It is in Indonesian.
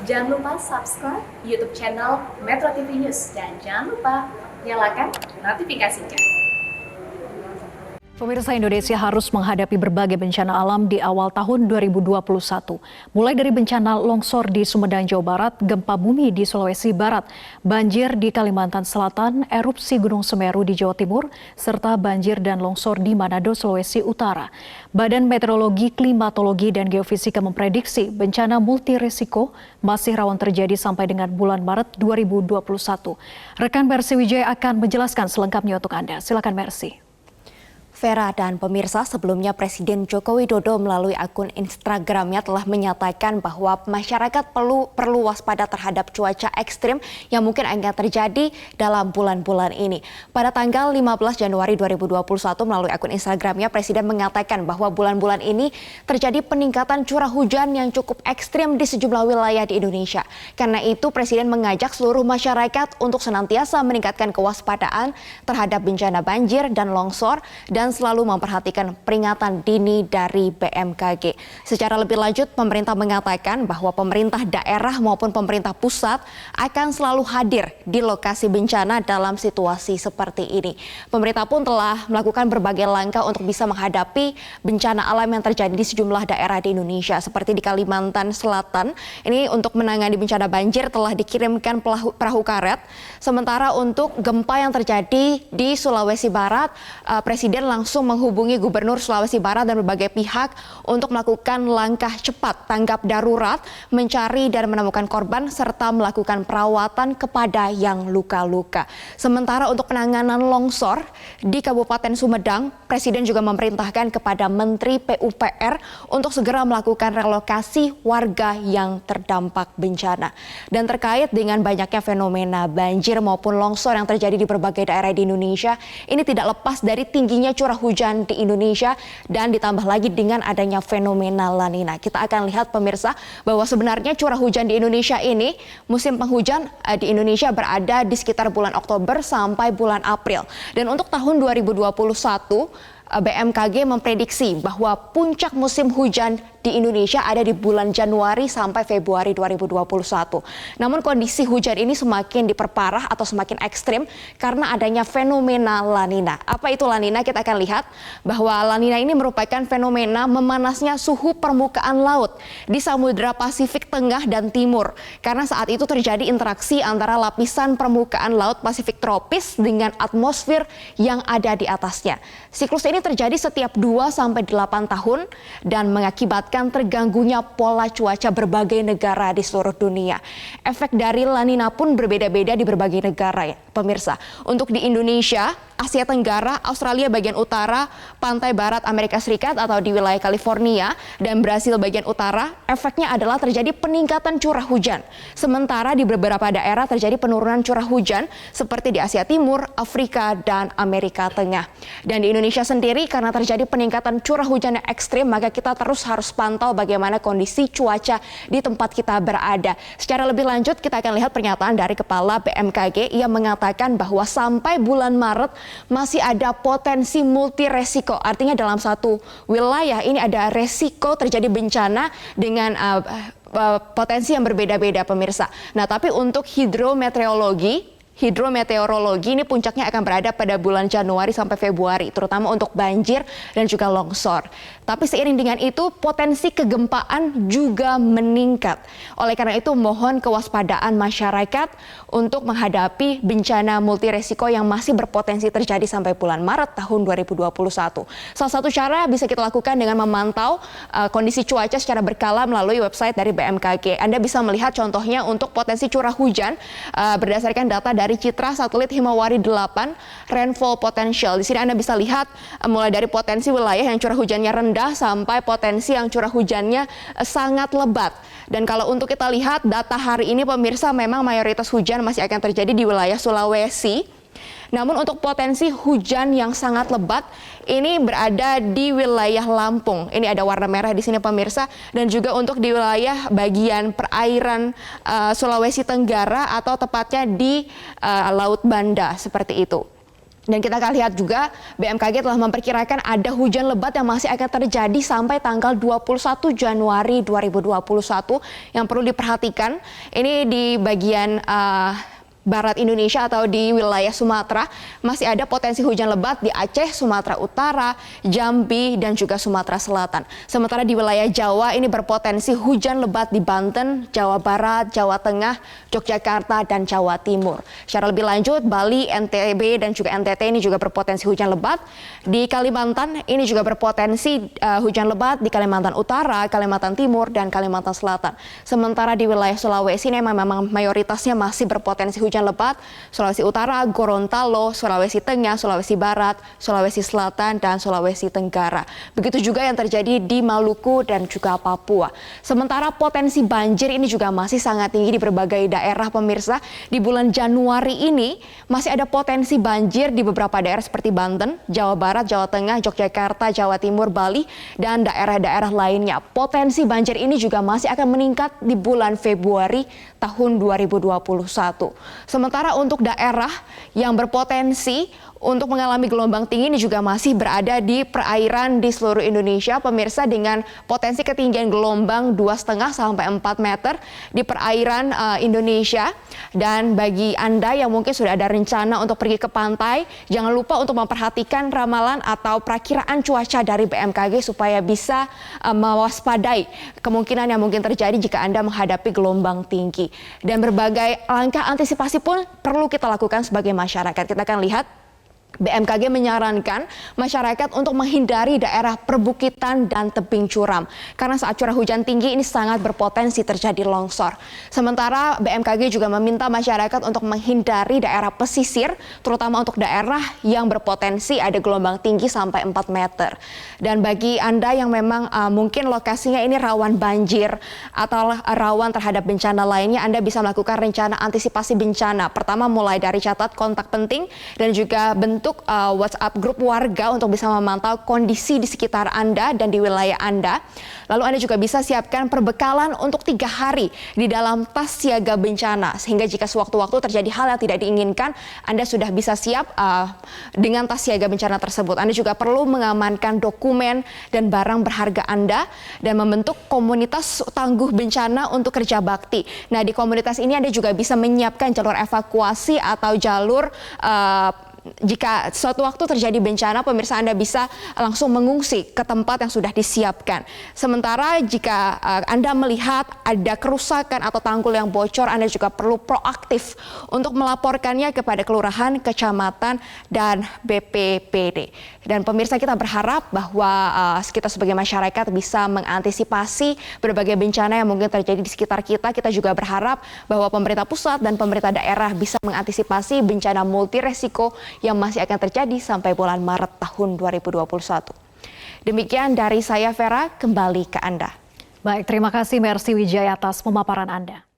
Jangan lupa subscribe YouTube channel Metro TV News dan jangan lupa nyalakan notifikasinya. Pemirsa, Indonesia harus menghadapi berbagai bencana alam di awal tahun 2021. Mulai dari bencana longsor di Sumedang, Jawa Barat, gempa bumi di Sulawesi Barat, banjir di Kalimantan Selatan, erupsi Gunung Semeru di Jawa Timur, serta banjir dan longsor di Manado, Sulawesi Utara. Badan Meteorologi, Klimatologi, dan Geofisika memprediksi bencana multiresiko masih rawan terjadi sampai dengan bulan Maret 2021. Rekan Mercy Wijaya akan menjelaskan selengkapnya untuk Anda. Silakan Mercy. Vera dan pemirsa, sebelumnya Presiden Joko Widodo melalui akun Instagramnya telah menyatakan bahwa masyarakat perlu waspada terhadap cuaca ekstrim yang mungkin akan terjadi dalam bulan-bulan ini. Pada tanggal 15 Januari 2021 melalui akun Instagramnya, Presiden mengatakan bahwa bulan-bulan ini terjadi peningkatan curah hujan yang cukup ekstrim di sejumlah wilayah di Indonesia. Karena itu Presiden mengajak seluruh masyarakat untuk senantiasa meningkatkan kewaspadaan terhadap bencana banjir dan longsor dan selalu memperhatikan peringatan dini dari BMKG. Secara lebih lanjut, pemerintah mengatakan bahwa pemerintah daerah maupun pemerintah pusat akan selalu hadir di lokasi bencana dalam situasi seperti ini. Pemerintah pun telah melakukan berbagai langkah untuk bisa menghadapi bencana alam yang terjadi di sejumlah daerah di Indonesia. Seperti di Kalimantan Selatan, ini untuk menangani bencana banjir telah dikirimkan perahu karet. Sementara untuk gempa yang terjadi di Sulawesi Barat, Presiden langsung menghubungi Gubernur Sulawesi Barat dan berbagai pihak untuk melakukan langkah cepat tanggap darurat, mencari dan menemukan korban serta melakukan perawatan kepada yang luka-luka. Sementara untuk penanganan longsor di Kabupaten Sumedang, Presiden juga memerintahkan kepada Menteri PUPR untuk segera melakukan relokasi warga yang terdampak bencana. Dan terkait dengan banyaknya fenomena banjir maupun longsor yang terjadi di berbagai daerah di Indonesia, ini tidak lepas dari tingginya curah hujan di Indonesia dan ditambah lagi dengan adanya fenomena La Nina. Kita akan lihat pemirsa bahwa sebenarnya curah hujan di Indonesia ini, musim penghujan di Indonesia berada di sekitar bulan Oktober sampai bulan April. Dan untuk tahun 2021, BMKG memprediksi bahwa puncak musim hujan di Indonesia ada di bulan Januari sampai Februari 2021. Namun kondisi hujan ini semakin diperparah atau semakin ekstrim karena adanya fenomena La Nina. Apa itu La Nina? Kita akan lihat bahwa La Nina ini merupakan fenomena memanasnya suhu permukaan laut di Samudra Pasifik Tengah dan Timur. Karena saat itu terjadi interaksi antara lapisan permukaan laut Pasifik tropis dengan atmosfer yang ada di atasnya. Siklus ini terjadi setiap 2-8 tahun dan mengakibatkan terganggunya pola cuaca berbagai negara di seluruh dunia. Efek dari La Nina pun berbeda-beda di berbagai negara ya, pemirsa. Untuk di Indonesia, Asia Tenggara, Australia bagian utara, pantai barat Amerika Serikat atau di wilayah California dan Brasil bagian utara, efeknya adalah terjadi peningkatan curah hujan. Sementara di beberapa daerah terjadi penurunan curah hujan seperti di Asia Timur, Afrika, dan Amerika Tengah. Dan di Indonesia sendiri karena terjadi peningkatan curah hujan yang ekstrim, maka kita terus harus pantau bagaimana kondisi cuaca di tempat kita berada. Secara lebih lanjut kita akan lihat pernyataan dari Kepala BMKG yang mengatakan bahwa sampai bulan Maret masih ada potensi multi resiko. Artinya dalam satu wilayah ini ada resiko terjadi bencana dengan potensi yang berbeda-beda pemirsa. Nah, tapi untuk hidrometeorologi ini puncaknya akan berada pada bulan Januari sampai Februari, terutama untuk banjir dan juga longsor. Tapi seiring dengan itu, potensi kegempaan juga meningkat. Oleh karena itu, mohon kewaspadaan masyarakat untuk menghadapi bencana multiresiko yang masih berpotensi terjadi sampai bulan Maret tahun 2021. Salah satu cara bisa kita lakukan dengan memantau kondisi cuaca secara berkala melalui website dari BMKG. Anda bisa melihat contohnya untuk potensi curah hujan berdasarkan data dari Citra Satelit Himawari 8 Rainfall Potential. Di sini Anda bisa lihat mulai dari potensi wilayah yang curah hujannya rendah sampai potensi yang curah hujannya sangat lebat. Dan kalau untuk kita lihat data hari ini pemirsa, memang mayoritas hujan masih akan terjadi di wilayah Sulawesi. Namun untuk potensi hujan yang sangat lebat ini berada di wilayah Lampung. Ini ada warna merah di sini pemirsa, dan juga untuk di wilayah bagian perairan Sulawesi Tenggara atau tepatnya di Laut Banda seperti itu. Dan kita akan lihat juga BMKG telah memperkirakan ada hujan lebat yang masih akan terjadi sampai tanggal 21 Januari 2021 yang perlu diperhatikan. Ini di bagian barat Indonesia atau di wilayah Sumatera masih ada potensi hujan lebat di Aceh, Sumatera Utara, Jambi, dan juga Sumatera Selatan. Sementara di wilayah Jawa ini berpotensi hujan lebat di Banten, Jawa Barat, Jawa Tengah, Yogyakarta, dan Jawa Timur. Secara lebih lanjut, Bali, NTB, dan juga NTT ini juga berpotensi hujan lebat. Di Kalimantan ini juga berpotensi hujan lebat di Kalimantan Utara, Kalimantan Timur, dan Kalimantan Selatan. Sementara di wilayah Sulawesi ini memang mayoritasnya masih berpotensi hujan lebat, Sulawesi Utara, Gorontalo, Sulawesi Tengah, Sulawesi Barat, Sulawesi Selatan, dan Sulawesi Tenggara. Begitu juga yang terjadi di Maluku dan juga Papua. Sementara potensi banjir ini juga masih sangat tinggi di berbagai daerah, pemirsa. Di bulan Januari ini masih ada potensi banjir di beberapa daerah seperti Banten, Jawa Barat, Jawa Tengah, Yogyakarta, Jawa Timur, Bali, dan daerah-daerah lainnya. Potensi banjir ini juga masih akan meningkat di bulan Februari tahun 2021. Sementara untuk daerah yang berpotensi untuk mengalami gelombang tinggi ini juga masih berada di perairan di seluruh Indonesia, pemirsa, dengan potensi ketinggian gelombang 2,5 sampai 4 meter di perairan Indonesia. Dan bagi Anda yang mungkin sudah ada rencana untuk pergi ke pantai, jangan lupa untuk memperhatikan ramalan atau perakiraan cuaca dari BMKG supaya bisa mewaspadai kemungkinan yang mungkin terjadi jika Anda menghadapi gelombang tinggi. Dan berbagai langkah antisipasi pun perlu kita lakukan sebagai masyarakat. Kita akan lihat BMKG menyarankan masyarakat untuk menghindari daerah perbukitan dan tebing curam karena saat curah hujan tinggi ini sangat berpotensi terjadi longsor. Sementara BMKG juga meminta masyarakat untuk menghindari daerah pesisir, terutama untuk daerah yang berpotensi ada gelombang tinggi sampai 4 meter. Dan bagi Anda yang memang mungkin lokasinya ini rawan banjir atau rawan terhadap bencana lainnya, Anda bisa melakukan rencana antisipasi bencana. Pertama, mulai dari catat kontak penting dan juga bentuk WhatsApp grup warga untuk bisa memantau kondisi di sekitar Anda dan di wilayah Anda. Lalu Anda juga bisa siapkan perbekalan untuk 3 hari di dalam tas siaga bencana, sehingga jika sewaktu-waktu terjadi hal yang tidak diinginkan, Anda sudah bisa siap dengan tas siaga bencana tersebut. Anda juga perlu mengamankan dokumen dan barang berharga Anda dan membentuk komunitas tangguh bencana untuk kerja bakti. Nah, di komunitas ini Anda juga bisa menyiapkan jalur evakuasi atau jalur jika suatu waktu terjadi bencana, pemirsa, Anda bisa langsung mengungsi ke tempat yang sudah disiapkan. Sementara jika Anda melihat ada kerusakan atau tanggul yang bocor, Anda juga perlu proaktif untuk melaporkannya kepada kelurahan, kecamatan, dan BPBD. Dan pemirsa, kita berharap bahwa kita sebagai masyarakat bisa mengantisipasi berbagai bencana yang mungkin terjadi di sekitar kita. Kita juga berharap bahwa pemerintah pusat dan pemerintah daerah bisa mengantisipasi bencana multi resiko yang masih akan terjadi sampai bulan Maret tahun 2021. Demikian dari saya, Vera, kembali ke Anda. Baik, terima kasih Mercy Wijaya atas pemaparan Anda.